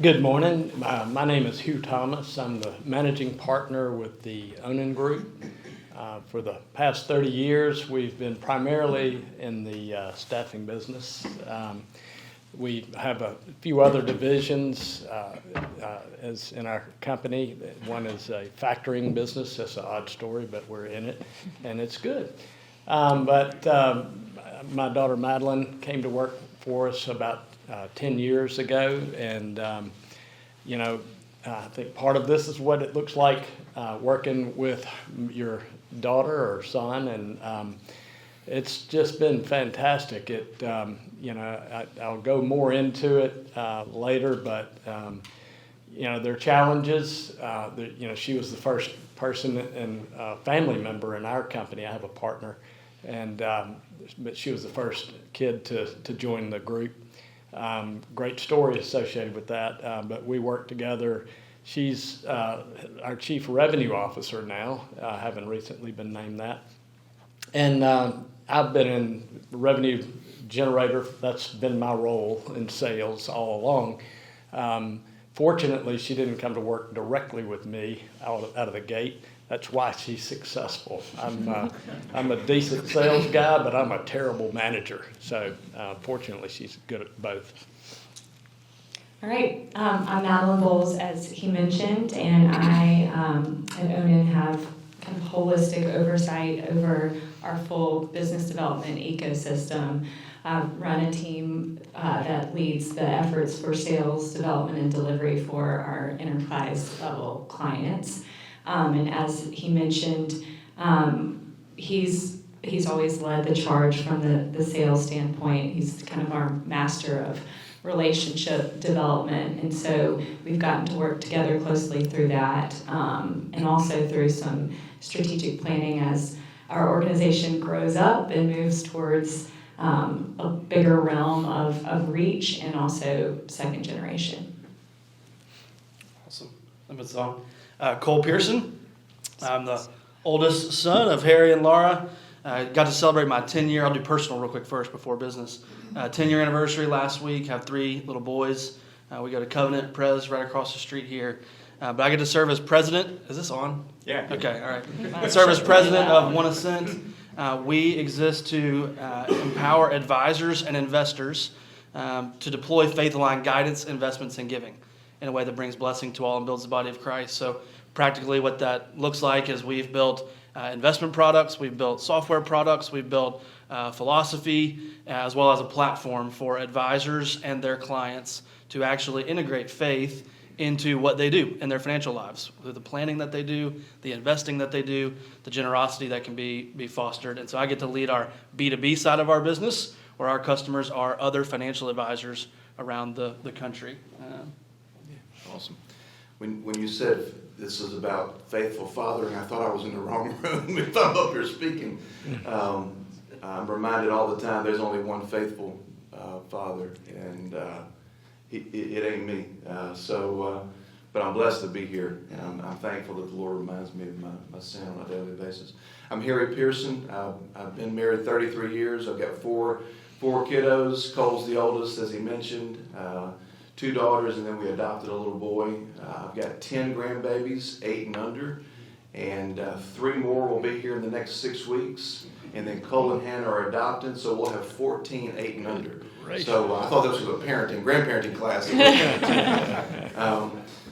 Good morning. My name is Hugh Thomas. I'm the managing partner with the Onan Group. For the past 30 years, we've been primarily in the staffing business. We have a few other divisions as in our company. One is a factoring business. That's an odd story, but we're in it, and it's good. But my daughter Madeline came to work for us about 10 years ago, and I think part of this is what it looks like working with your daughter or son, and it's just been fantastic. I'll go more into it later, but there are challenges. She was the first person and family member in our company. I have a partner, but she was the first kid to join the group. Great story associated with that, but we work together. She's our chief revenue officer now, having recently been named that. And I've been in revenue generator. That's been my role in sales all along. Fortunately, she didn't come to work directly with me out of the gate. That's why she's successful. I'm a decent sales guy, but I'm a terrible manager. So fortunately, she's good at both. All right. I'm Madeline Bowles, as he mentioned, and I at Onan have kind of holistic oversight over our full business development ecosystem. I run a team that leads the efforts for sales, development, and delivery for our enterprise level clients. And as he mentioned, he's always led the charge from the sales standpoint. He's kind of our master of relationship development, and so we've gotten to work together closely through that, and also through some strategic planning as our organization grows up and moves towards a bigger realm of reach and also second generation. Awesome. Cole Pearson. I'm the oldest son of Harry and Laura. I got to celebrate my 10-year. I'll do personal real quick first before business. 10-year anniversary last week. Have 3 little boys. We go to Covenant Pres right across the street here. But I get to serve as president. Is this on? Yeah. Okay, all right. I serve as president of One Ascent. We exist to empower advisors and investors to deploy faith-aligned guidance, investments, and giving in a way that brings blessing to all and builds the body of Christ. So practically what that looks like is we've built investment products, we've built software products, we've built philosophy, as well as a platform for advisors and their clients to actually integrate faith into what they do in their financial lives, through the planning that they do, the investing that they do, the generosity that can be fostered. And so I get to lead our B2B side of our business, where our customers are other financial advisors around the country. Awesome. When you said this is about faithful fathering, I thought I was in the wrong room if I'm up here speaking. I'm reminded all the time there's only one faithful father, and it ain't me. But I'm blessed to be here, and I'm thankful that the Lord reminds me of my sin on a daily basis. I'm Harry Pearson. I've been married 33 years. I've got four kiddos. Cole's the oldest, as he mentioned. 2 daughters, and then we adopted a little boy. I've got 10 grandbabies, 8 and under, and 3 more will be here in the next 6 weeks. And then Cole and Hannah are adopted, so we'll have 14, 8 and under. Great. So I thought this was a grandparenting class.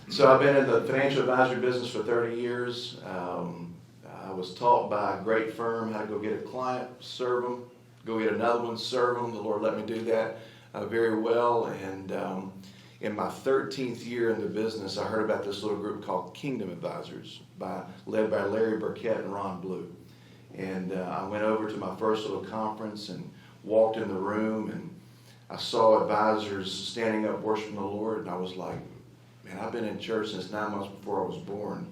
So I've been in the financial advisory business for 30 years. I was taught by a great firm how to go get a client, serve them, go get another one, serve them. The Lord let me do that very well, and in my 13th year in the business, I heard about this little group called Kingdom Advisors, led by Larry Burkett and Ron Blue. And I went over to my first little conference and walked in the room, and I saw advisors standing up worshiping the Lord, and I was like, man, I've been in church since 9 months before I was born.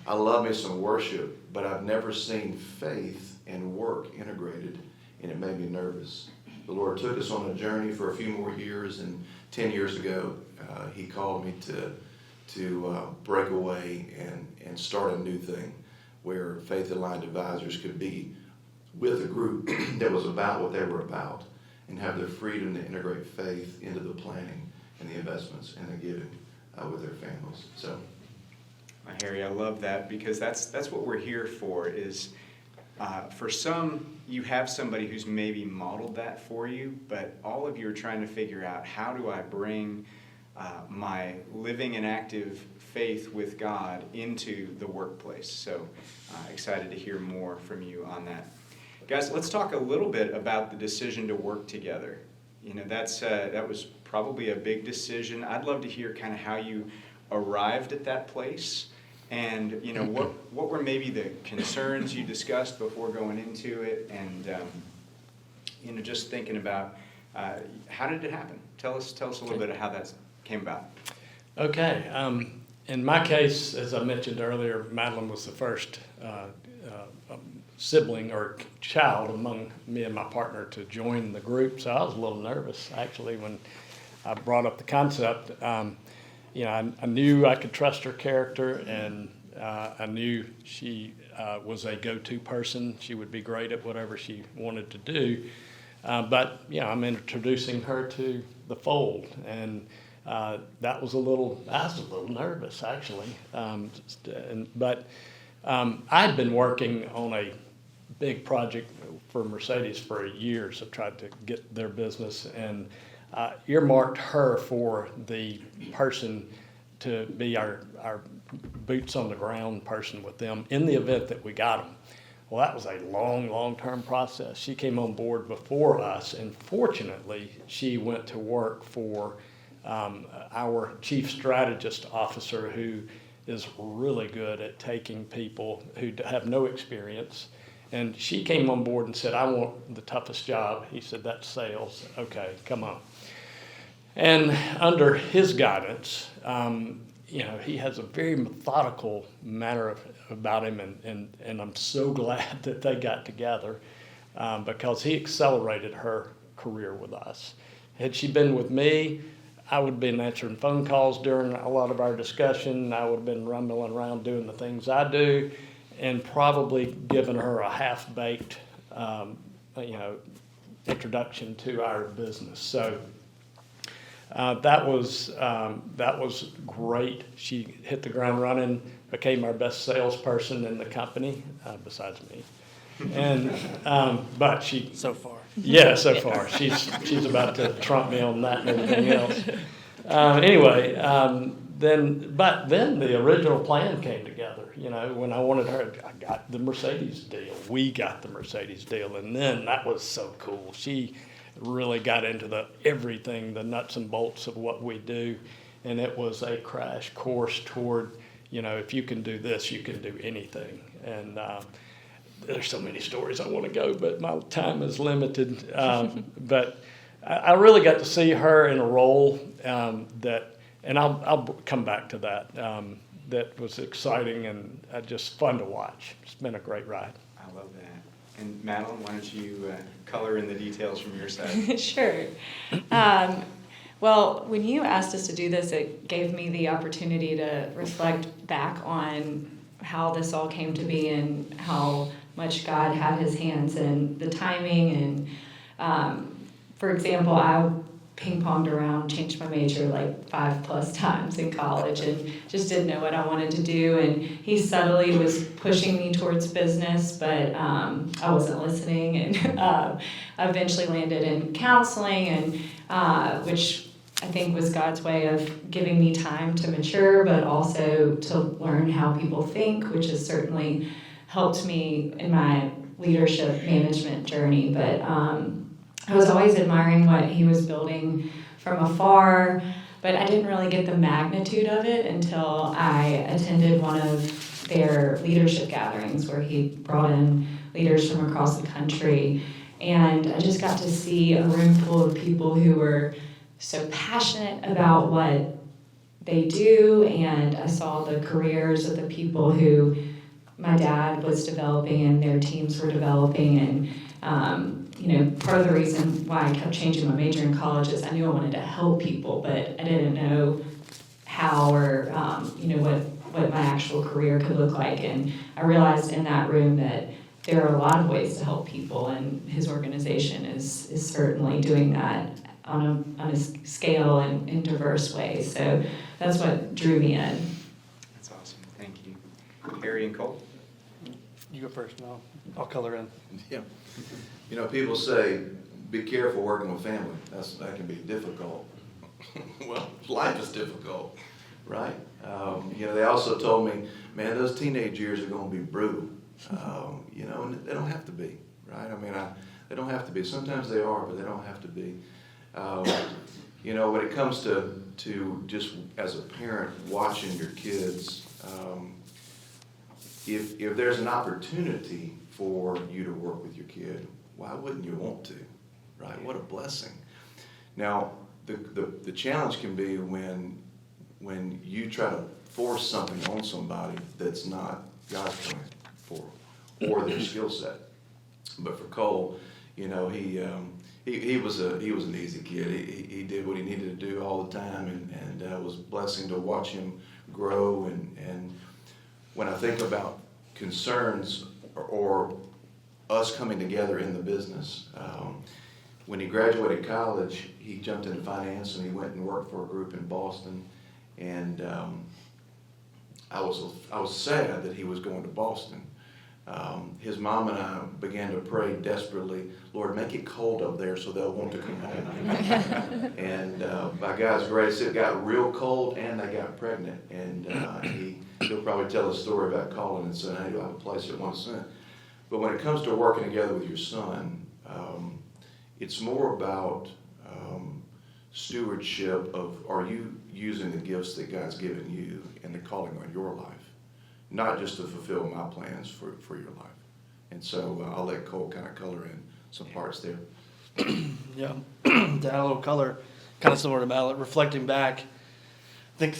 I love me some worship, but I've never seen faith and work integrated, and it made me nervous. The Lord took us on a journey for a few more years, and 10 years ago, He called me to break away and start a new thing where faith-aligned advisors could be with a group that was about what they were about and have the freedom to integrate faith into the planning and the investments and the giving with their families. So, Harry, I love that, because that's what we're here for. Is for some, you have somebody who's maybe modeled that for you, but all of you are trying to figure out, how do I bring my living and active faith with God into the workplace? So excited to hear more from you on that. Guys, let's talk a little bit about the decision to work together. You know, that was probably a big decision. I'd love to hear kind of how you arrived at that place, and you know, what were maybe the concerns you discussed before going into it, and you know, just thinking about how did it happen? Tell us a little bit of how that came about. Okay. In my case, as I mentioned earlier, Madeline was the first sibling or child among me and my partner to join the group, so I was a little nervous actually when I brought up the concept. You know, I knew I could trust her character, and I knew she was a go-to person. She would be great at whatever she wanted to do. But you know, I'm introducing her to the fold, and I was a little nervous actually. But I'd been working on a big project for Mercedes for years. I've tried to get their business, and earmarked her for the person to be our boots on the ground person with them in the event that we got them. Well, that was a long-term process. She came on board before us, and fortunately, she went to work for our chief strategist officer, who is really good at taking people who have no experience. And she came on board and said, I want the toughest job. He said, that's sales. Okay, come on. And under his guidance, you know, he has a very methodical manner about him, and I'm so glad that they got together because he accelerated her career with us. Had she been with me, I would have been answering phone calls during a lot of our discussion. I would have been rumbling around doing the things I do, and probably given her a half-baked, you know, introduction to our business. So that was great. She hit the ground running, became our best salesperson in the company, besides me. And but she So far. Yeah, so far. She's about to trump me on that and everything else. Anyway, then the original plan came together. You know, when I wanted her, I got the Mercedes deal. We got the Mercedes deal, and then that was so cool. She really got into everything, the nuts and bolts of what we do, and it was a crash course toward, you know, if you can do this, you can do anything. And there's so many stories I want to go, but my time is limited. But I really got to see her in a role and I'll come back to that. That was exciting and just fun to watch. It's been a great ride. I love that. And Madeline, why don't you color in the details from your side? Sure. Well, when you asked us to do this, it gave me the opportunity to reflect back on how this all came to be and how much God had his hands in the timing. And for example, I ping-ponged around, changed my major like 5+ times in college and just didn't know what I wanted to do. And he subtly was pushing me towards business, but I wasn't listening. And I eventually landed in counseling, and which I think was God's way of giving me time to mature, but also to learn how people think, which has certainly helped me in my leadership management journey. But I was always admiring what he was building from afar, but I didn't really get the magnitude of it until I attended one of their leadership gatherings where he brought in leaders from across the country. And I just got to see a room full of people who were so passionate about what they do, and I saw the careers of the people who my dad was developing and their teams were developing. And you know, part of the reason why I kept changing my major in college is I knew I wanted to help people, but I didn't know how or you know, what my actual career could look like. And I realized in that room that there are a lot of ways to help people, and his organization is certainly doing that on a scale and in diverse ways. So that's what drew me in. That's awesome. Thank you. Harry and Cole? You go first, and I'll color in. Yeah. You know, people say, be careful working with family. That can be difficult. Well, life is difficult, right? You know, they also told me, man, those teenage years are going to be brutal. You know, and they don't have to be, right? I mean, they don't have to be. Sometimes they are, but they don't have to be. You know, when it comes to just as a parent watching your kids, if there's an opportunity for you to work with your kid, why wouldn't you want to, right? What a blessing. Now, the challenge can be when you try to force something on somebody that's not God's plan for or their skill set. But for Cole, you know, he was an easy kid. He did what he needed to do all the time, and it was a blessing to watch him grow. And when I think about concerns or us coming together in the business, when he graduated college, he jumped into finance and he went and worked for a group in Boston. And I was sad that he was going to Boston. His mom and I began to pray desperately, Lord, make it cold up there so they'll want to come home. And by God's grace, it got real cold and they got pregnant. And he'll probably tell a story about calling and saying, hey, do I have a place at 1 cent? But when it comes to working together with your son, it's more about stewardship of, are you using the gifts that God's given you and the calling on your life? Not just to fulfill my plans for your life. And so I'll let Cole kind of color in some parts there. Yeah, to add a little color, kind of similar to Mallet, reflecting back, I think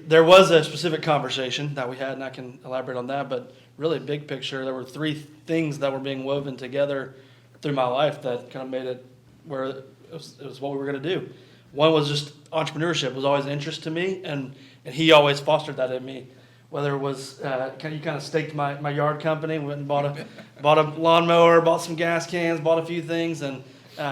there was a specific conversation that we had, and I can elaborate on that, but really big picture, there were 3 things that were being woven together through my life that kind of made it where it was what we were going to do. One was just entrepreneurship was always an interest to me, and he always fostered that in me. Whether it was, you kind of staked my yard company, went and bought a lawnmower, bought some gas cans, bought a few things, and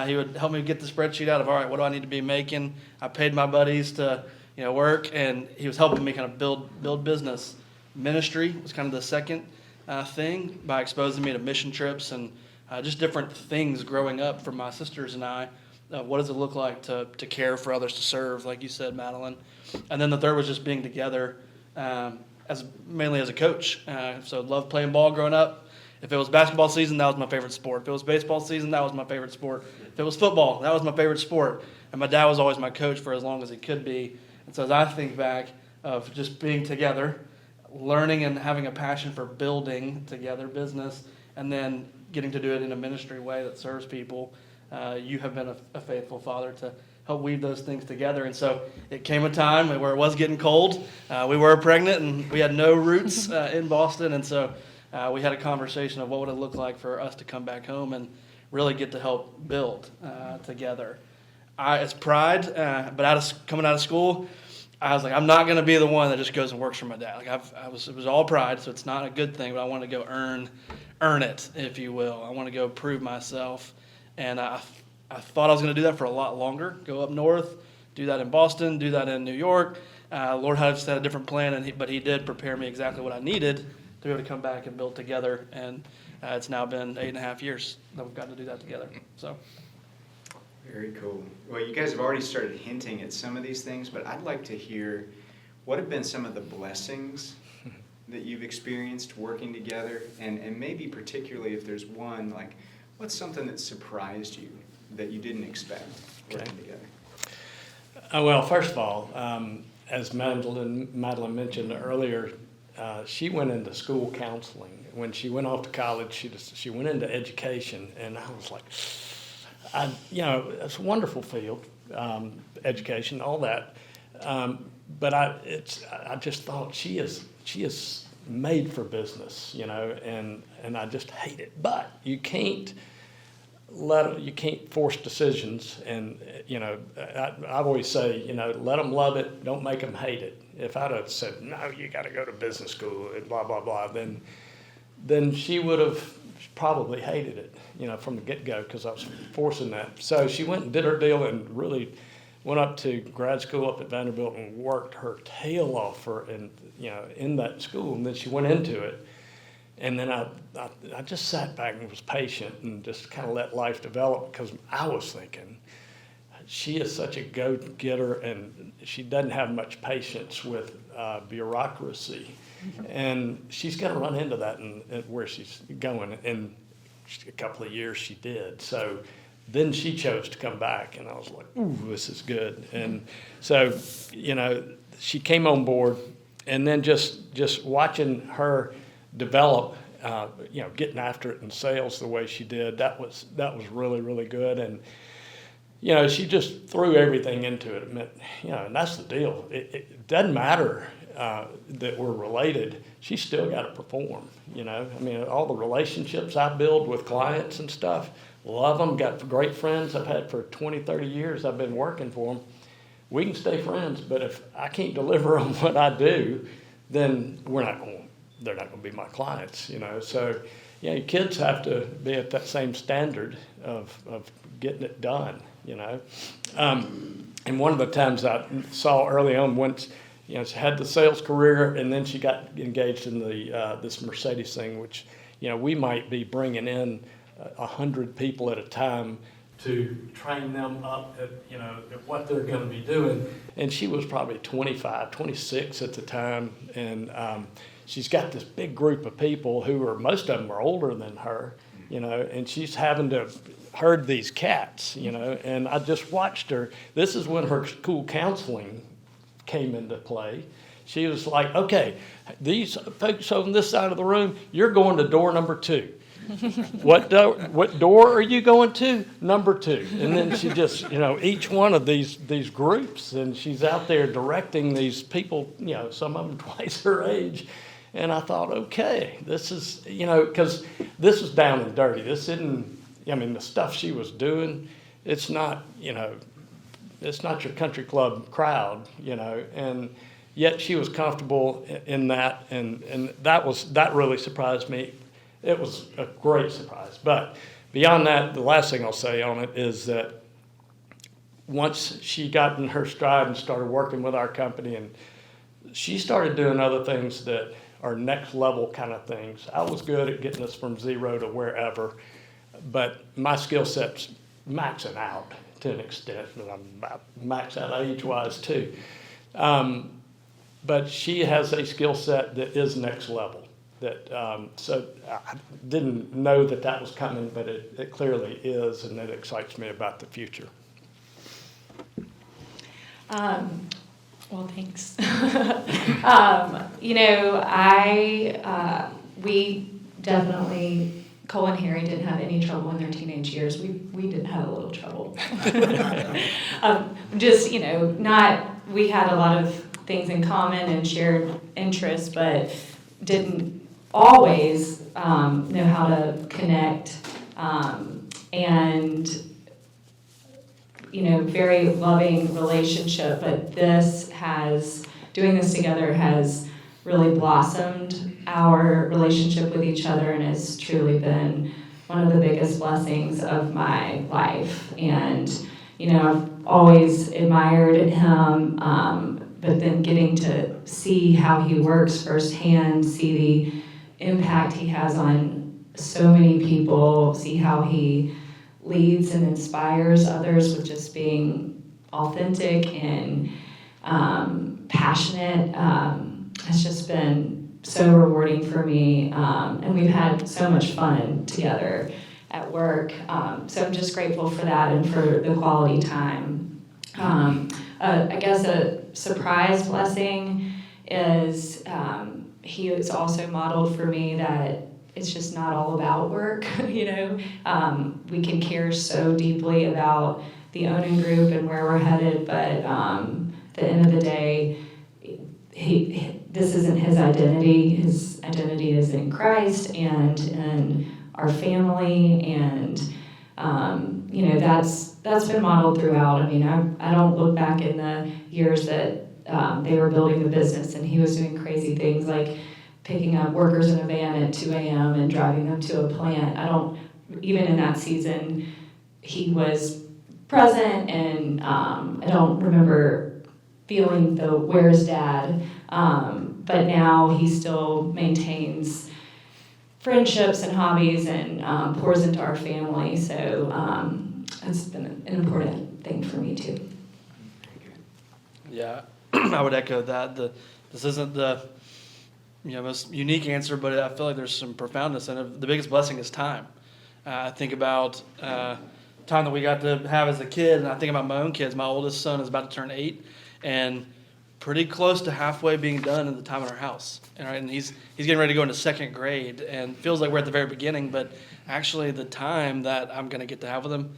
he would help me get the spreadsheet out of, all right, what do I need to be making? I paid my buddies to work, and he was helping me kind of build business. Ministry was kind of the second thing by exposing me to mission trips and just different things growing up for my sisters and I. What does it look like to care for others, to serve, like you said, Madeline? And then the third was just being together. Mainly as a coach. So loved playing ball growing up. If it was basketball season, that was my favorite sport. If it was baseball season, that was my favorite sport. If it was football, that was my favorite sport. And my dad was always my coach for as long as he could be. And so as I think back of just being together, learning and having a passion for building together business, and then getting to do it in a ministry way that serves people, you have been a faithful father to help weave those things together. And so it came a time where it was getting cold. We were pregnant and we had no roots in Boston. And so we had a conversation of what would it look like for us to come back home and really get to help build together. It's pride, but coming out of school, I was like, I'm not going to be the one that just goes and works for my dad. Like it was all pride, so it's not a good thing, but I want to go earn it, if you will. I want to go prove myself. And I thought I was going to do that for a lot longer, go up north, do that in Boston, do that in New York. Lord had just had a different plan, but he did prepare me exactly what I needed to be able to come back and build together. And it's now been 8.5 years that we've gotten to do that together. So, very cool. Well, you guys have already started hinting at some of these things, but I'd like to hear what have been some of the blessings that you've experienced working together, and maybe particularly if there's one, like what's something that surprised you that you didn't expect working together? Well, first of all, as Madeline mentioned earlier, she went into school counseling. When she went off to college, she went into education, and I was like, it's a wonderful field, education, all that. But I just thought she is made for business, and I just hate it. But you can't force decisions, and I always say, let them love it, don't make them hate it. If I'd have said, no, you got to go to business school and blah blah blah, then she would have she probably hated it, from the get-go because I was forcing that. So she went and did her deal and really went up to grad school up at Vanderbilt and worked her tail off in that school. And then she went into it. And then I just sat back and was patient and just kind of let life develop because I was thinking, she is such a go-getter and she doesn't have much patience with bureaucracy. And she's going to run into that in where she's going. And a couple of years she did. So then she chose to come back, and I was like, ooh, this is good. And so, she came on board, and then just watching her develop, getting after it in sales the way she did, that was really, really good. And, she just threw everything into it. It meant, and that's the deal. It doesn't matter that we're related. She's still got to perform, all the relationships I build with clients and stuff, love them, got great friends I've had for 20, 30 years I've been working for them. We can stay friends, but if I can't deliver on what I do, then they're not going to be my clients, So, your kids have to be at that same standard of getting it done, And one of the times I saw early on, once, she had the sales career, and then she got engaged in this Mercedes thing, which, we might be bringing in 100 people at a time to train them up at what they're going to be doing. And she was probably 25, 26 at the time, and she's got this big group of people most of them are older than her, and she's having to herd these cats, and I just watched her. This is when her school counseling came into play. She was like, okay, these folks on this side of the room, you're going to door number 2. What door are you going to? Number 2. And then she just, each one of these groups, and she's out there directing these people, some of them twice her age. And I thought, okay, this is, because this was down and dirty. This isn't, the stuff she was doing, it's not, it's not your country club crowd, and yet she was comfortable in that, and that really surprised me. It was a great surprise. But beyond that, the last thing I'll say on it is that once she got in her stride and started working with our company, and she started doing other things that are next level kind of things. I was good at getting us from zero to wherever, but my skill set's maxing out to an extent, and I'm about maxed out age-wise too. But she has a skill set that is next level. So I didn't know that was coming, but it clearly is, and it excites me about the future. Well, thanks. We definitely, Cole and Harry didn't have any trouble in their teenage years. We did have a little trouble. We had a lot of things in common and shared interests, but didn't always know how to connect, and very loving relationship, but doing this together has really blossomed our relationship with each other and has truly been one of the biggest blessings of my life. And, I've always admired him, but then getting to see how he works firsthand, see the impact he has on so many people, see how he leads and inspires others with just being authentic and passionate. It's just been so rewarding for me, and we've had so much fun together at work. So I'm just grateful for that and for the quality time. I guess a surprise blessing is he has also modeled for me that it's just not all about work, We can care so deeply about the Onan Group and where we're headed, but at the end of the day, this isn't his identity. His identity is in Christ and in our family, and that's been modeled throughout. I don't look back in the years that they were building the business and he was doing crazy things like picking up workers in a van at 2 a.m. and driving them to a plant. Even in that season, he was present, and I don't remember feeling the where's dad, but now he still maintains friendships and hobbies and pours into our family, so it's been an important thing for me too. Yeah, I would echo that. This isn't the most unique answer, but I feel like there's some profoundness in it. The biggest blessing is time. I think about time that we got to have as a kid, and I think about my own kids. My oldest son is about to turn 8, and pretty close to halfway being done in the time in our house. And he's getting ready to go into 2nd grade, and feels like we're at the very beginning, but actually the time that I'm going to get to have with him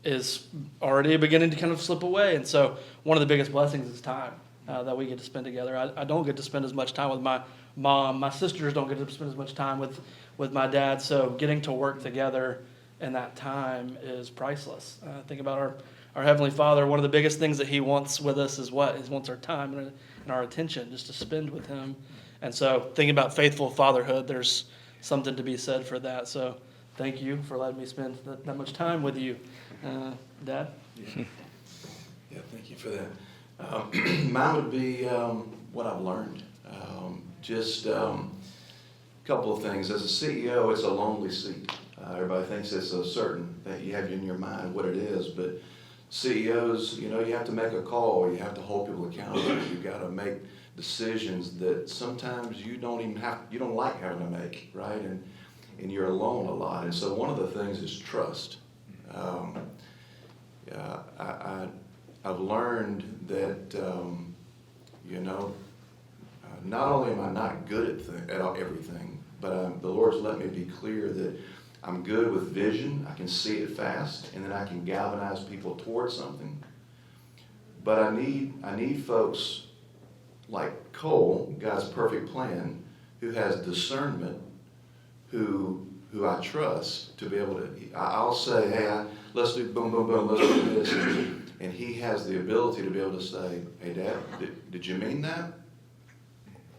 is already beginning to kind of slip away. And so one of the biggest blessings is time that we get to spend together. I don't get to spend as much time with my mom. My sisters don't get to spend as much time with my dad. So getting to work together in that time is priceless. Think about our Heavenly Father. One of the biggest things that He wants with us is what? He wants our time and our attention just to spend with Him. And so thinking about faithful fatherhood, there's something to be said for that. So thank you for letting me spend that much time with you, Dad. Yeah, thank you for that. Mine would be what I've learned. Just a couple of things. As a CEO, it's a lonely seat. Everybody thinks it's a certain that you have in your mind what it is, but CEOs, you have to make a call. You have to hold people accountable. You've got to make decisions that sometimes you don't like having to make, right? And you're alone a lot. And so one of the things is trust. I've learned that, not only am I not good at everything, but the Lord's let me be clear that I'm good with vision. I can see it fast, and then I can galvanize people towards something. But I need folks like Cole, God's perfect plan, who has discernment, who I trust to be able to. I'll say, hey, let's do boom, boom, boom, let's do this, and he has the ability to be able to say, hey, Dad, did you mean that?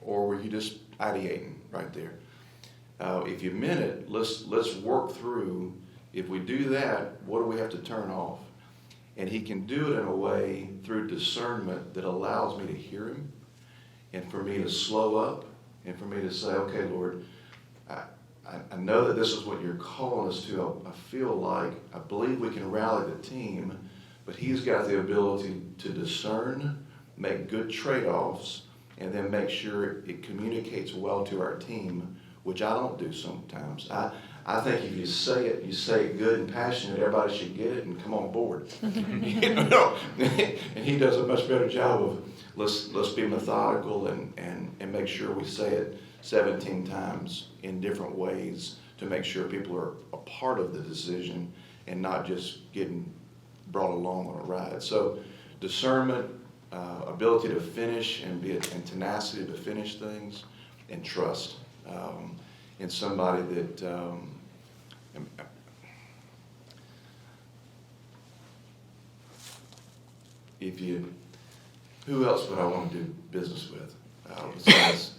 Or were you just ideating right there? If you meant it, let's work through, if we do that, what do we have to turn off? And he can do it in a way through discernment that allows me to hear him and for me to slow up and for me to say, okay, Lord, I know that this is what you're calling us to. I feel like, I believe we can rally the team, but he's got the ability to discern, make good trade-offs, and then make sure it communicates well to our team, which I don't do sometimes. I think if you say it good and passionate, everybody should get it and come on board. And he does a much better job of let's be methodical and make sure we say it 17 times in different ways to make sure people are a part of the decision and not just getting brought along on a ride. So discernment, ability to finish and tenacity to finish things, and trust in somebody that who else would I want to do business with besides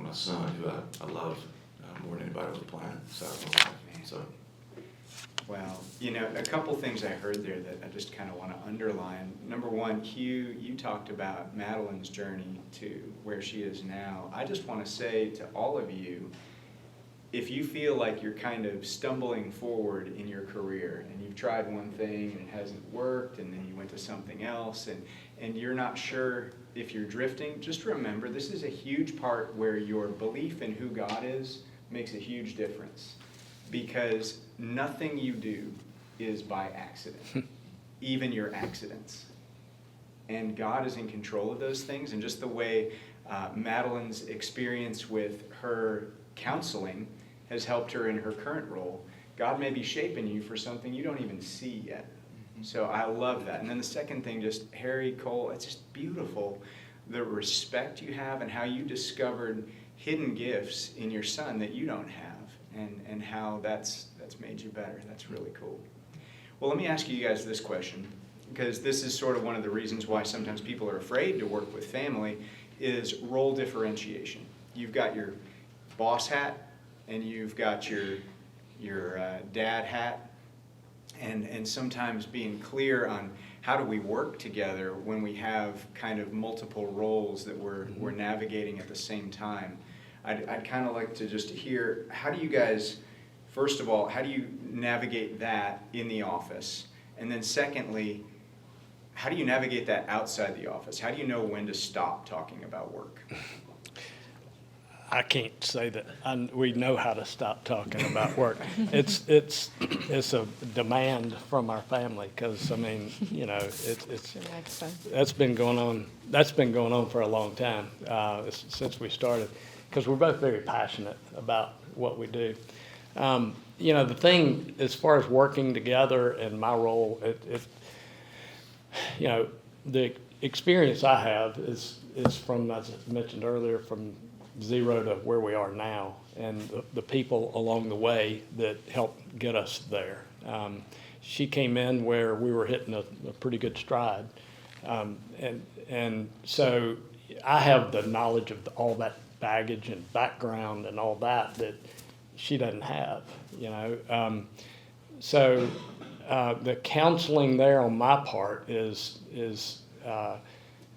my son, who I love more than anybody on the planet. So. Well, a couple things I heard there that I just kind of want to underline. Number one, Hugh, you talked about Madeline's journey to where she is now. I just want to say to all of you, if you feel like you're kind of stumbling forward in your career and you've tried one thing and it hasn't worked and then you went to something else and you're not sure if you're drifting, just remember this is a huge part where your belief in who God is makes a huge difference. Because nothing you do is by accident, even your accidents. And God is in control of those things. And just the way Madeline's experience with her counseling has helped her in her current role, God may be shaping you for something you don't even see yet. So I love that. And then the second thing, just Harry, Cole, it's just beautiful, the respect you have and how you discovered hidden gifts in your son that you don't have. And how that's made you better. That's really cool. Well, let me ask you guys this question, because this is sort of one of the reasons why sometimes people are afraid to work with family, is role differentiation. You've got your boss hat and you've got your dad hat, and sometimes being clear on how do we work together when we have kind of multiple roles that we're navigating at the same time. I'd kind of like to just hear, how do you guys, first of all, how do you navigate that in the office? And then secondly, how do you navigate that outside the office? How do you know when to stop talking about work? I can't say that we know how to stop talking about work. It's a demand from our family, because I mean, you know, that's been going on for a long time, since we started, because we're both very passionate about what we do. You know, the thing as far as working together and my role, you know, the experience I have is from, as I mentioned earlier, from zero to where we are now, and the people along the way that helped get us there. She came in where we were hitting a pretty good stride, and so I have the knowledge of all that baggage and background and all that she doesn't have, you know. So the counseling there on my part is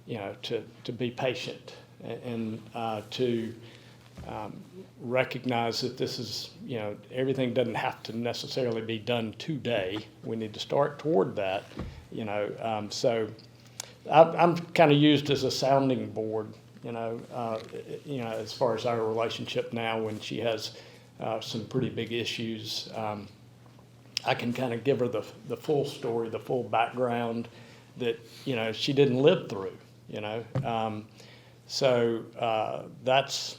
you know, to be patient and to recognize that this is, you know, everything doesn't have to necessarily be done today. We need to start toward that, you know. So I'm kind of used as a sounding board, you know, as far as our relationship now, when she has some pretty big issues. I can kind of give her the full story, the full background that, you know, she didn't live through, you know. So that's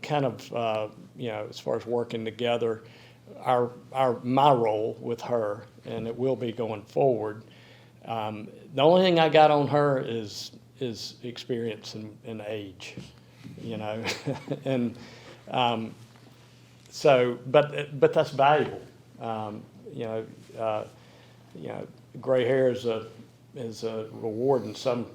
kind of, you know, as far as working together, my role with her, and it will be going forward. The only thing I got on her is experience and age, you know, and so, but that's valuable. You know, gray hair is a reward in some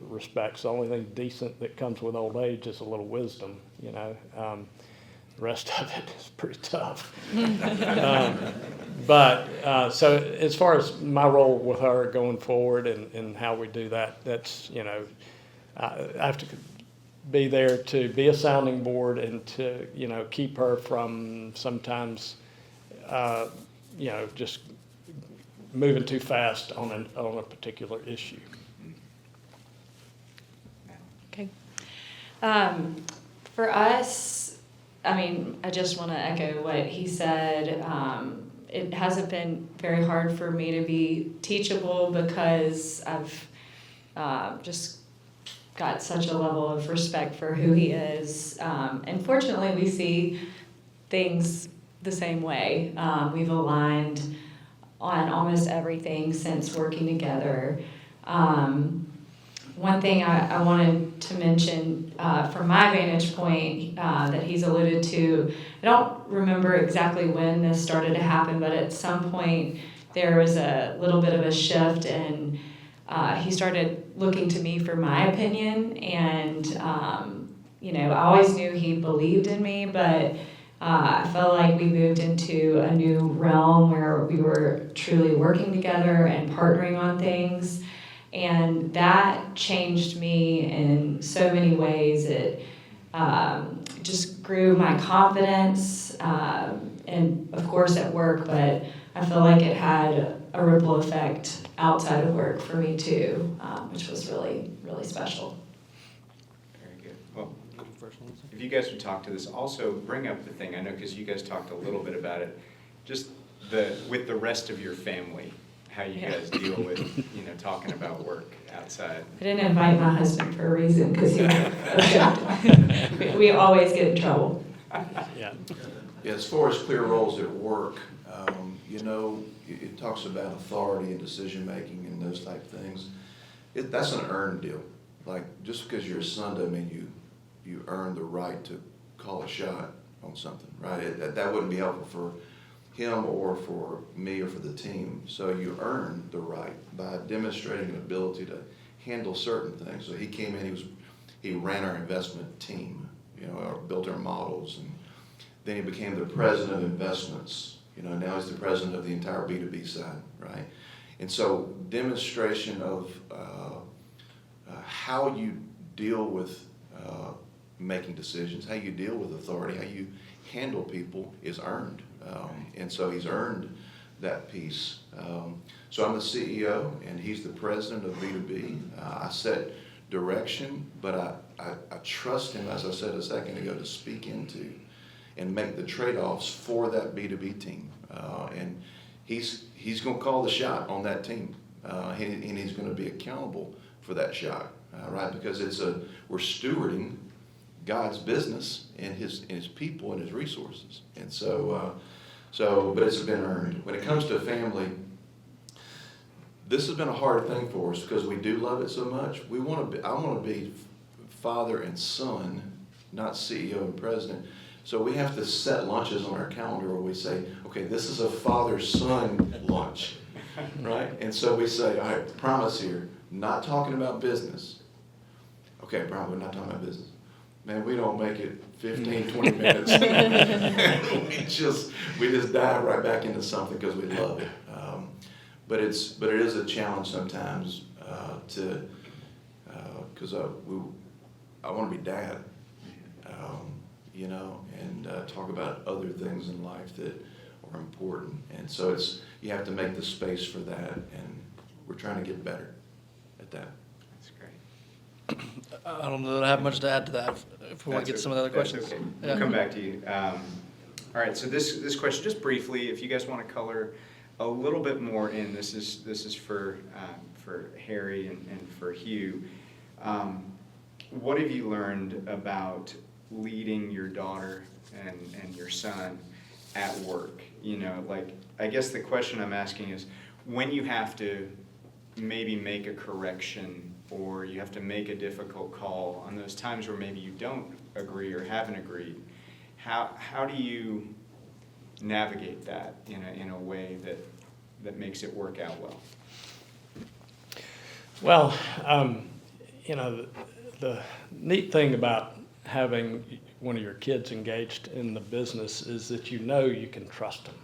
respects. The only thing decent that comes with old age is a little wisdom, you know. The rest of it is pretty tough. But so as far as my role with her going forward and how we do that, that's, you know, I have to be there to be a sounding board and to, you know, keep her from sometimes, you know, just moving too fast on a particular issue. Okay. For us, I mean, I just want to echo what he said. It hasn't been very hard for me to be teachable because I've just got such a level of respect for who he is. And fortunately, we see things the same way. We've aligned on almost everything since working together. One thing I wanted to mention from my vantage point that he's alluded to, I don't remember exactly when this started to happen, but at some point there was a little bit of a shift, and he started looking to me for my opinion. And, you know, I always knew he believed in me, but I felt like we moved into a new realm where we were truly working together and partnering on things. And that changed me in so many ways. It just grew my confidence, and of course at work, but I feel like it had a ripple effect outside of work for me too, which was really, really special. Very good. Well, if you guys would talk to this, also bring up the thing, I know because you guys talked a little bit about it, just with the rest of your family, how you guys deal with, you know, talking about work outside. I didn't invite my husband for a reason because he objected. We always get in trouble. Yeah. Yeah, as far as clear roles at work, you know, it talks about authority and decision-making and those type of things. That's an earned deal. Like, just because you're a son doesn't mean you earn the right to call a shot on something, right? That wouldn't be helpful for him or for me or for the team. So you earn the right by demonstrating an ability to handle certain things. So he came in, he was he ran our investment team, built our models, and then he became the president of investments. Now he's the president of the entire B2B side, right? And so demonstration of how you deal with making decisions, how you deal with authority, how you handle people is earned. And so he's earned that piece. So I'm the CEO and he's the president of B2B. I set direction, but I trust him, as I said a second ago, to speak into and make the trade-offs for that B2B team. And he's going to call the shot on that team. And he's going to be accountable for that shot, right? Because we're stewarding God's business and his people and his resources. And but it's been earned. When it comes to family, this has been a hard thing for us because we do love it so much. I want to be father and son, not CEO and president. So we have to set lunches on our calendar where we say, okay, this is a father-son lunch, right? And so we say, all right, promise here, not talking about business. Okay, Brian, we're not talking about business. Man, we don't make it 15, 20 minutes. we just dive right back into something because we love it. But it is a challenge sometimes because I want to be dad, and talk about other things in life that are important. And so you have to make the space for that, and we're trying to get better at that. That's great. I don't know that I have much to add to that. If we want to get some of the other questions. Okay. Yeah. We'll come back to you. All right, so this question, just briefly, if you guys want to color a little bit more in, this is for Harry and for Hugh. What have you learned about leading your daughter and your son at work? I guess the question I'm asking is, when you have to maybe make a correction or you have to make a difficult call on those times where maybe you don't agree or haven't agreed, how do you navigate that in a way that makes it work out well? Well, the neat thing about having one of your kids engaged in the business is that you can trust them.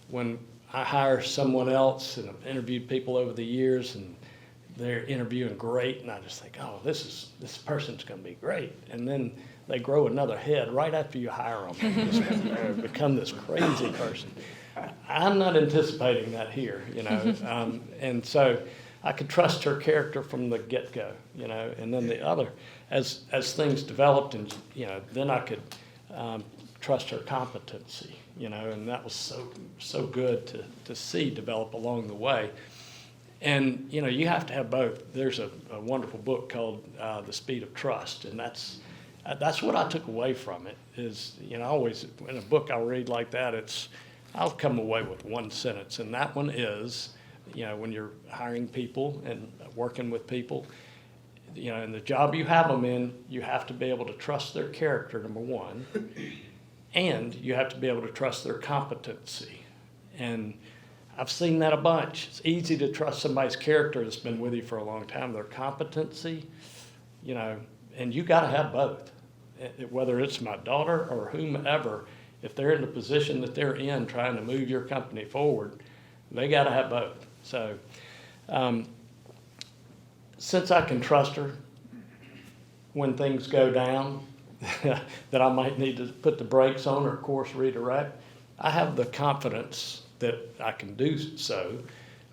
When I hire someone else, and I've interviewed people over the years, and they're interviewing great, and I just think, oh, this person's going to be great. And then they grow another head right after you hire them. They become this crazy person. I'm not anticipating that here, and so I could trust her character from the get-go, and then the other, as things developed, and then I could trust her competency, and that was so good to see develop along the way. And you have to have both. There's a wonderful book called The Speed of Trust, and that's what I took away from it. Is always in a book I'll read like that, I'll come away with one sentence, and that one is, when you're hiring people and working with people, in the job you have them in, you have to be able to trust their character, number one, and you have to be able to trust their competency. And I've seen that a bunch. It's easy to trust somebody's character that's been with you for a long time. Their competency, and you got to have both. Whether it's my daughter or whomever, if they're in the position that they're in trying to move your company forward, they got to have both. So since I can trust her when things go down, that I might need to put the brakes on or course redirect, I have the confidence that I can do so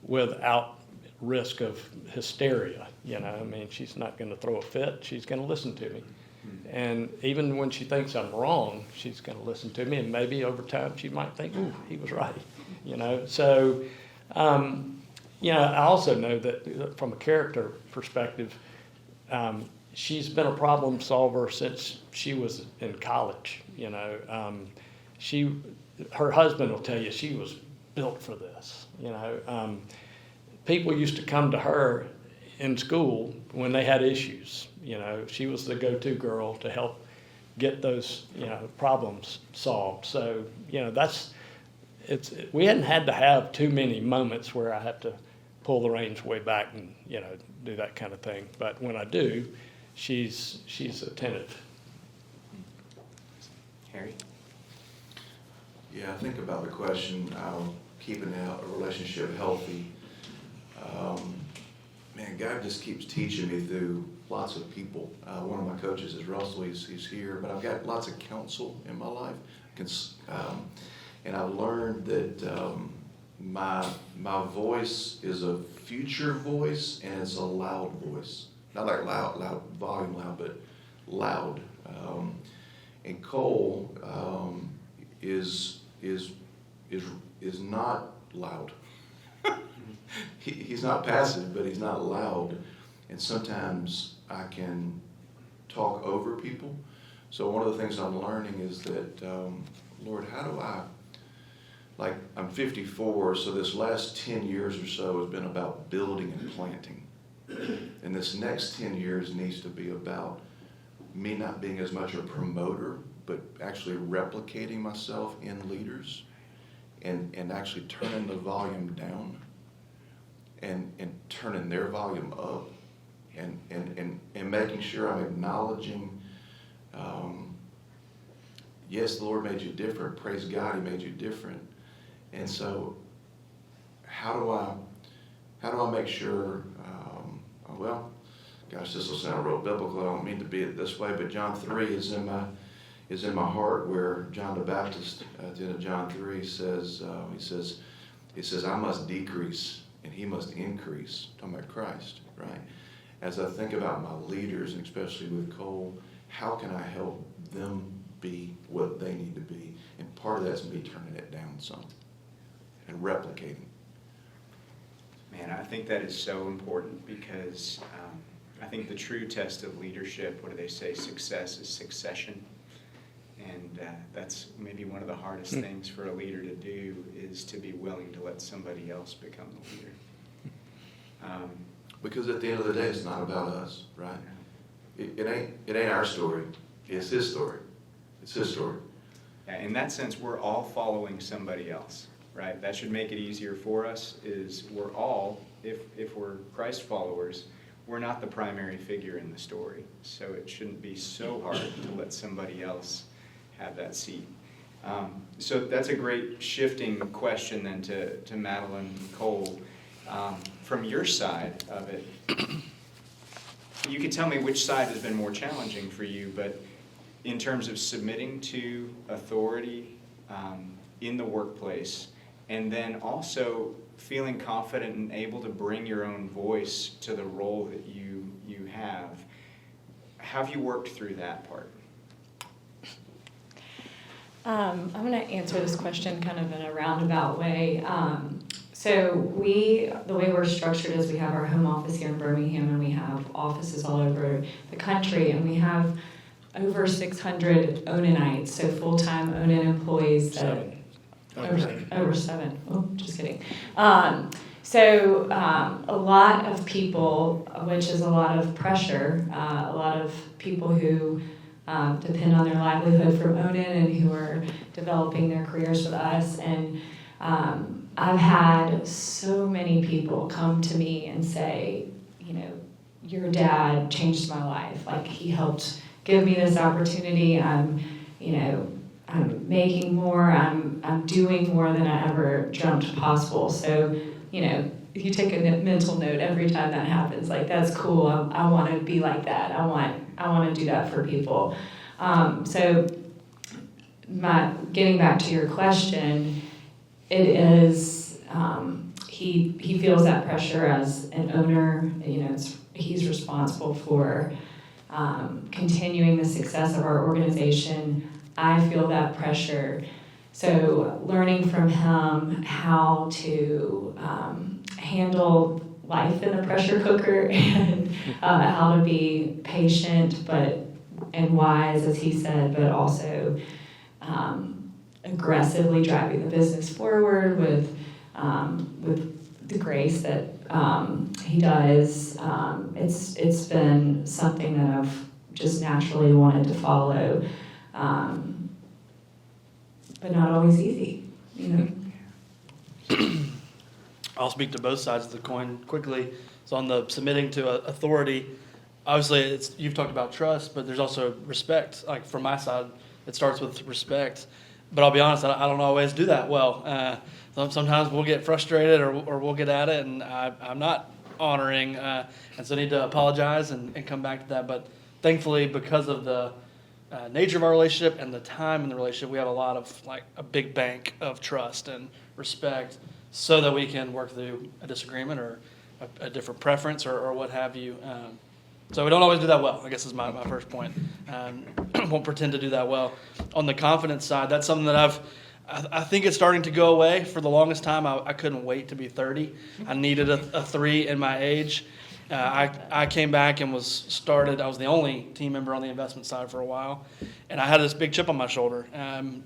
without risk of hysteria. She's not going to throw a fit. She's going to listen to me. And even when she thinks I'm wrong, she's going to listen to me. And maybe over time she might think, ooh, he was right. So, I also know that from a character perspective, she's been a problem solver since she was in college. Her husband will tell you she was built for this. People used to come to her in school when they had issues. She was the go-to girl to help get those problems solved. So we hadn't had to have too many moments where I have to pull the reins way back and do that kind of thing. But when I do, she's attentive. Harry? Yeah, I think about the question, keeping a relationship healthy. Man, God just keeps teaching me through lots of people. One of my coaches is Russell, he's here, but I've got lots of counsel in my life. And I've learned that my voice is a future voice, and it's a loud voice. Not like loud, volume loud, but loud. And Cole is not loud. He's not passive, but he's not loud. And sometimes I can talk over people. So one of the things I'm learning is that, Lord, how do like I'm 54, so this last 10 years or so has been about building and planting. And this next 10 years needs to be about me not being as much a promoter, but actually replicating myself in leaders and actually turning the volume down and turning their volume up and making sure I'm acknowledging, yes, the Lord made you different. Praise God, He made you different. And so how do I make sure, well, gosh, this will sound real biblical. I don't mean to be it this way, but John 3 is in my heart, where John the Baptist at the end of John 3 says, he says, I must decrease and He must increase. Talking about Christ, right? As I think about my leaders, and especially with Cole, how can I help them be what they need to be? And part of that's me turning it down some and replicating. Man, I think that is so important, because I think the true test of leadership, what do they say, success is succession. And that's maybe one of the hardest things for a leader to do, is to be willing to let somebody else become the leader. Because at the end of the day, it's not about us, right? It ain't our story. It's His story. It's His story. Yeah, in that sense, we're all following somebody else, right? That should make it easier for us, is we're all, if we're Christ followers, we're not the primary figure in the story. So it shouldn't be so hard to let somebody else have that seat. So that's a great shifting question then to Madeline and Cole. From your side of it, you can tell me which side has been more challenging for you, but in terms of submitting to authority in the workplace, and then also feeling confident and able to bring your own voice to the role that you have, how have you worked through that part? I'm going to answer this question kind of in a roundabout way. So the way we're structured is we have our home office here in Birmingham, and we have offices all over the country, and we have over 600 Onanites, so full-time Onan employees. Over seven. Oh, just kidding. So a lot of people, which is a lot of pressure, a lot of people who depend on their livelihood from Onan and who are developing their careers with us. And I've had so many people come to me and say, your dad changed my life. Like, he helped give me this opportunity. I'm making more. I'm doing more than I ever dreamt possible. So, if you take a mental note every time that happens, like, that's cool. I want to be like that. I want to do that for people. So, getting back to your question, it is he feels that pressure as an owner. He's responsible for continuing the success of our organization. I feel that pressure. So learning from him how to handle life in the pressure cooker, and how to be patient and wise, as he said, but also aggressively driving the business forward with the grace that he does. It's been something that I've just naturally wanted to follow, but not always easy, I'll speak to both sides of the coin quickly. So on the submitting to authority, obviously you've talked about trust, but there's also respect. Like from my side, it starts with respect. But I'll be honest, I don't always do that well. Sometimes we'll get frustrated or we'll get at it, and I'm not honoring, and so I need to apologize and come back to that. But thankfully, because of the nature of our relationship and the time in the relationship, we have a lot of like a big bank of trust and respect, so that we can work through a disagreement or a different preference or what have you. So we don't always do that well, I guess is my first point. Won't pretend to do that well. On the confidence side, that's something that I think it's starting to go away. For the longest time, I couldn't wait to be 30. I needed a 3 in my age. I came back and I was the only team member on the investment side for a while, and I had this big chip on my shoulder.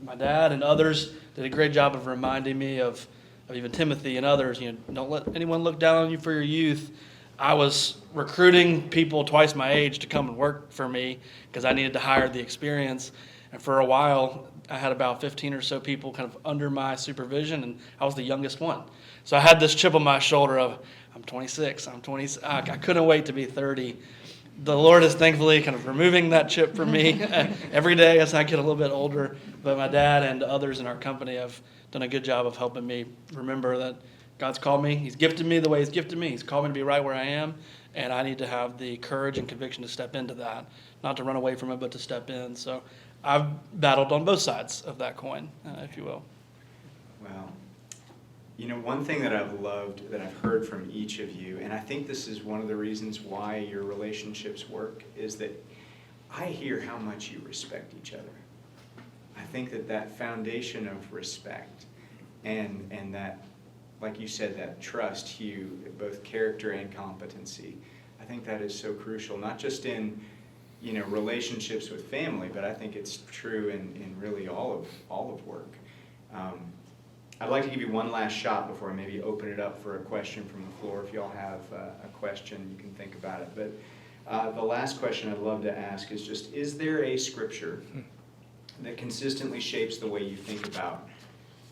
My dad and others did a great job of reminding me of even Timothy and others, don't let anyone look down on you for your youth. I was recruiting people twice my age to come and work for me because I needed to hire the experience. And for a while, I had about 15 or so people kind of under my supervision, and I was the youngest one. So I had this chip on my shoulder of, I'm 26, I couldn't wait to be 30. The Lord is thankfully kind of removing that chip from me every day as I get a little bit older. But my dad and others in our company have done a good job of helping me remember that God's called me. He's gifted me the way He's gifted me. He's called me to be right where I am, and I need to have the courage and conviction to step into that, not to run away from it, but to step in. So I've battled on both sides of that coin, if you will. Wow. One thing that I've loved, that I've heard from each of you, and I think this is one of the reasons why your relationships work, is that I hear how much you respect each other. I think that foundation of respect and that, like you said, that trust, both character and competency, I think that is so crucial, not just in relationships with family, but I think it's true in really all of work. I'd like to give you one last shot before I maybe open it up for a question from the floor. If y'all have a question, you can think about it. But the last question I'd love to ask is just, is there a scripture that consistently shapes the way you think about,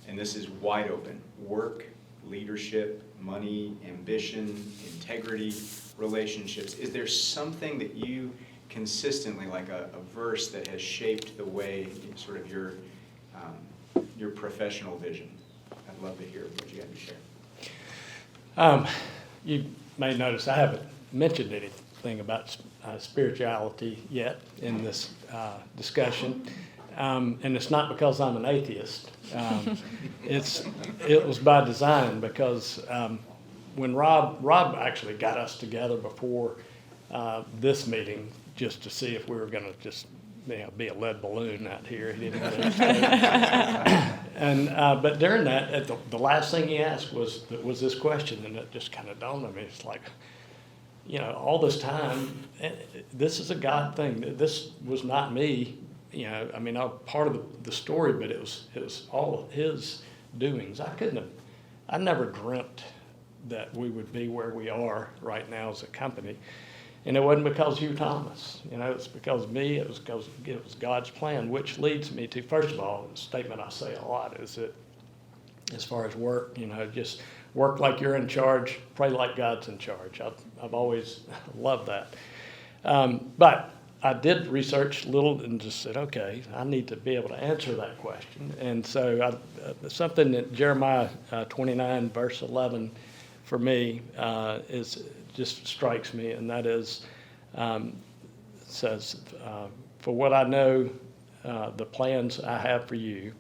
and this is wide open, work, leadership, money, ambition, integrity, relationships? Is there something that you consistently, like a verse that has shaped the way, sort of your professional vision? I'd love to hear what you have to share. You may notice I haven't mentioned anything about spirituality yet in this discussion, and it's not because I'm an atheist. It was by design, because when Rob actually got us together before this meeting just to see if we were going to just be a lead balloon out here. He didn't and but during that, the last thing he asked was this question, and it just kind of dawned on me. It's like, all this time, this is a God thing. This was not me. I'm part of the story, but it was all His doings. I never dreamt that we would be where we are right now as a company. And it wasn't because Hugh Thomas, it's because of me. It was because it was God's plan, which leads me to, first of all, a statement I say a lot is that as far as work, just work like you're in charge, pray like God's in charge. I've always loved that. But I did research a little and just said, okay, I need to be able to answer that question. And so something that Jeremiah 29, verse 11, for me, just strikes me, and that is, says, for what I know, the plans I have for you,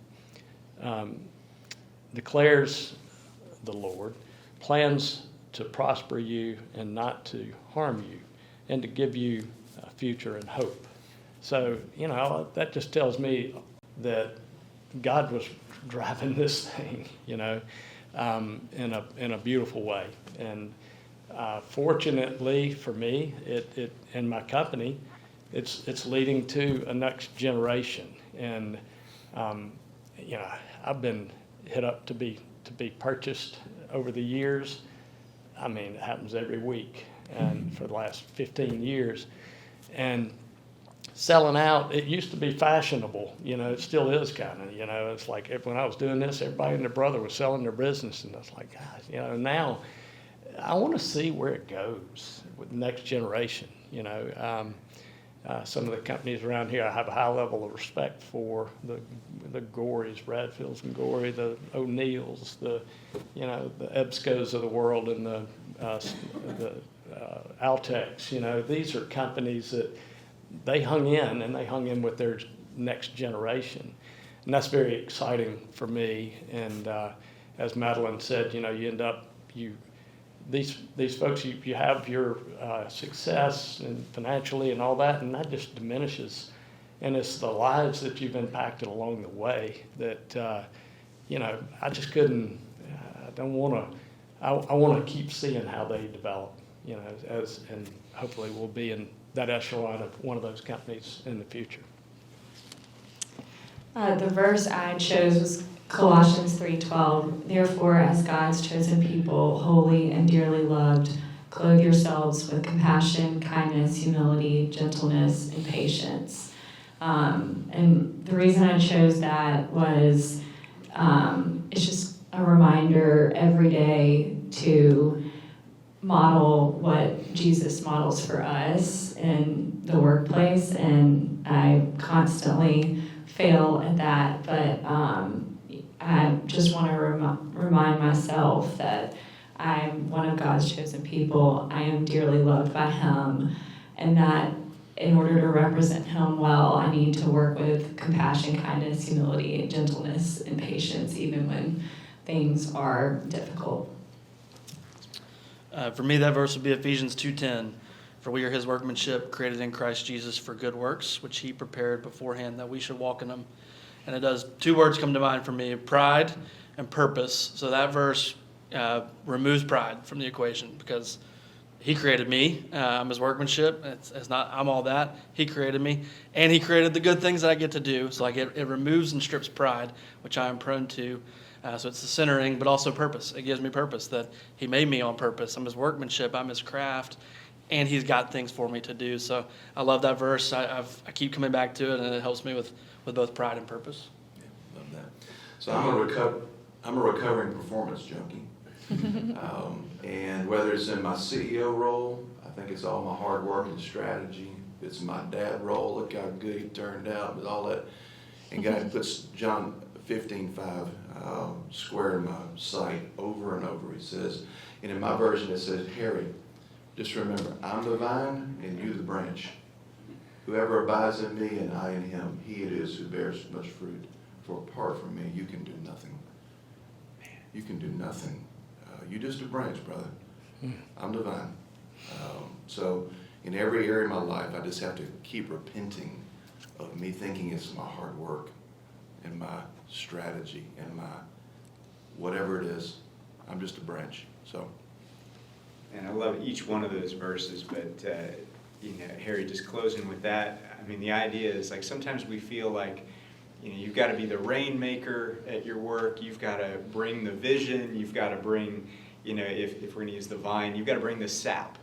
declares the Lord, plans to prosper you and not to harm you, and to give you a future and hope. So, that just tells me that God was driving this thing, in a beautiful way. And fortunately for me, it and my company, it's leading to a next generation. And I've been hit up to be purchased over the years. It happens every week, and for the last 15 years. And selling out, it used to be fashionable, it still is kind of, it's like when I was doing this, everybody and their brother was selling their business, and I was like, gosh, now I want to see where it goes with the next generation. You know, some of the companies around here I have a high level of respect for, the Gorys, Bradfields and Gorey, the O'Neills, the EBSCOs of the world, and the Altex. You know, these are companies that they hung in with their next generation. And that's very exciting for me. And as Madeline said, you know, you end up, these folks, you have your success and financially and all that, and that just diminishes. And it's the lives that you've impacted along the way that, you know, I just couldn't, I don't want to, I want to keep seeing how they develop, you know, and hopefully we'll be in that echelon of one of those companies in the future. The verse I chose was Colossians 3:12. Therefore, as God's chosen people, holy and dearly loved, clothe yourselves with compassion, kindness, humility, gentleness, and patience. And the reason I chose that was it's just a reminder every day to model what Jesus models for us in the workplace, and I constantly fail at that, but I just want to remind myself that I'm one of God's chosen people. I am dearly loved by Him, and that in order to represent Him well, I need to work with compassion, kindness, humility, gentleness, and patience, even when things are difficult. For me, that verse would be Ephesians 2:10. For we are His workmanship, created in Christ Jesus for good works, which He prepared beforehand that we should walk in them. And it does, two words come to mind for me, pride and purpose. So that verse removes pride from the equation, because He created me. I'm His workmanship. It's not I'm all that. He created me, and He created the good things that I get to do. So like it removes and strips pride, which I am prone to. So it's the centering, but also purpose. It gives me purpose, that He made me on purpose. I'm His workmanship. I'm His craft. And He's got things for me to do. So I love that verse. I keep coming back to it, and it helps me with both pride and purpose. Yeah, love that. So I'm a recovering performance junkie. And whether it's in my CEO role, I think it's all my hard work and strategy. It's my dad role. Look how good he turned out with all that. And God puts John 15:5 square in my sight over and over. He says, and in my version it says, Harry, just remember, I'm the vine and you the branch. Whoever abides in me and I in him, he it is who bears much fruit. For apart from me, you can do nothing. You can do nothing. You just a branch, brother. I'm the vine. So in every area of my life, I just have to keep repenting of me thinking it's my hard work and my strategy and my whatever it is. I'm just a branch. So. And I love each one of those verses, but Harry, just closing with that, I mean, the idea is like sometimes we feel like, you've got to be the rainmaker at your work, you've got to bring the vision, you've got to bring, if we're going to use the vine, you've got to bring the sap.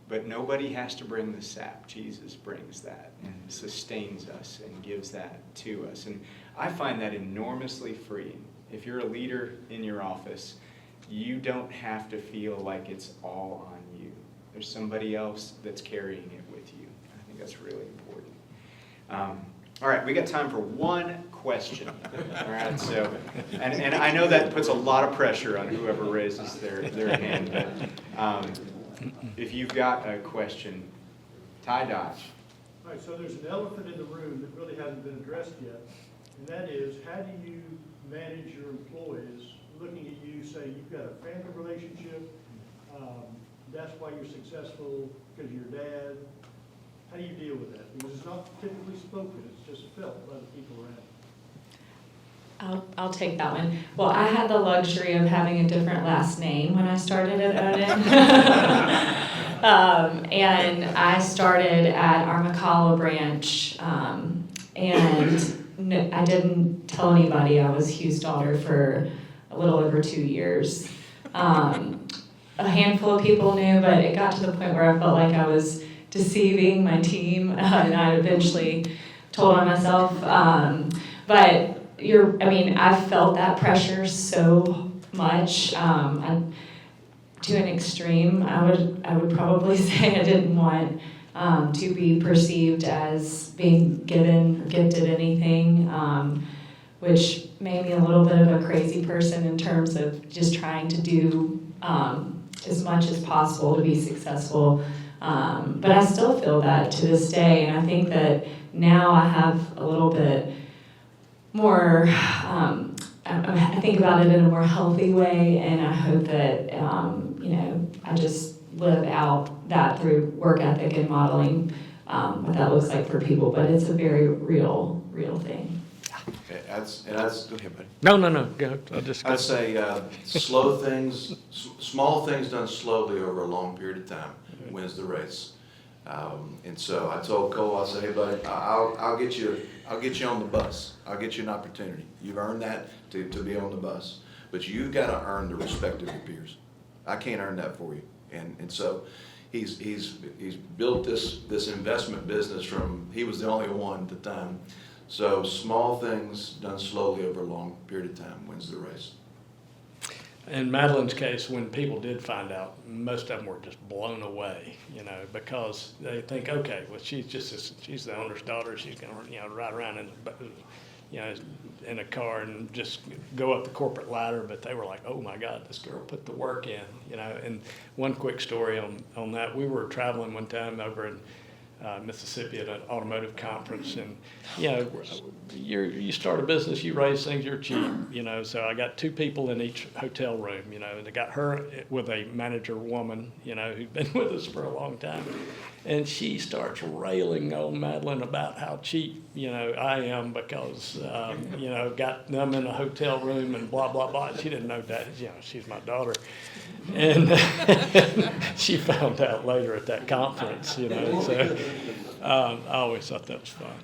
But nobody has to bring the sap. Jesus brings that and sustains us and gives that to us. And I find that enormously freeing. If you're a leader in your office, you don't have to feel like it's all on you. There's somebody else that's carrying it with you. I think that's really important. All right, we got time for one question. All right, so, and I know that puts a lot of pressure on whoever raises their hand, but if you've got a question, Ty Dodge. All right, so there's an elephant in the room that really hasn't been addressed yet, and that is, how do you manage your employees looking at you, say you've got a family relationship, that's why you're successful because of your dad. How do you deal with that? Because it's not typically spoken, it's just felt by the people around. I'll take that one. Well, I had the luxury of having a different last name when I started at Odin. And I started at our McCalla branch, and I didn't tell anybody I was Hugh's daughter for a little over 2 years. A handful of people knew, but it got to the point where I felt like I was deceiving my team, and I eventually told on myself. But I felt that pressure so much. to an extreme. I would probably say I didn't want to be perceived as being gifted anything, which made me a little bit of a crazy person in terms of just trying to do as much as possible to be successful. But I still feel that to this day, and I think that now I have a little bit more, I think about it in a more healthy way, and I hope that, I just live out that through work ethic and modeling what that looks like for people, but it's a very real thing. Okay, go ahead, buddy. No, go. I'd say small things done slowly over a long period of time wins the race. And so I told Cole, I said, hey buddy, I'll get you on the bus. I'll get you an opportunity. You've earned that to be on the bus, but you've got to earn the respect of your peers. I can't earn that for you. And so he's built this investment business he was the only one at the time. So small things done slowly over a long period of time wins the race. In Madeline's case, when people did find out, most of them were just blown away, because they think, okay, well, she's the owner's daughter. She's going to, ride around in a car and just go up the corporate ladder. But they were like, oh my God, this girl put the work in, And one quick story on that: we were traveling one time over in Mississippi at an automotive conference, and you start a business, you raise things, you're cheap, so I got 2 people in each hotel room, and I got her with a manager woman, who'd been with us for a long time, and she starts railing on Madeline about how cheap I am because got them in a hotel room and blah blah blah. She didn't know that she's my daughter, and she found out later at that conference, so I always thought that was fun.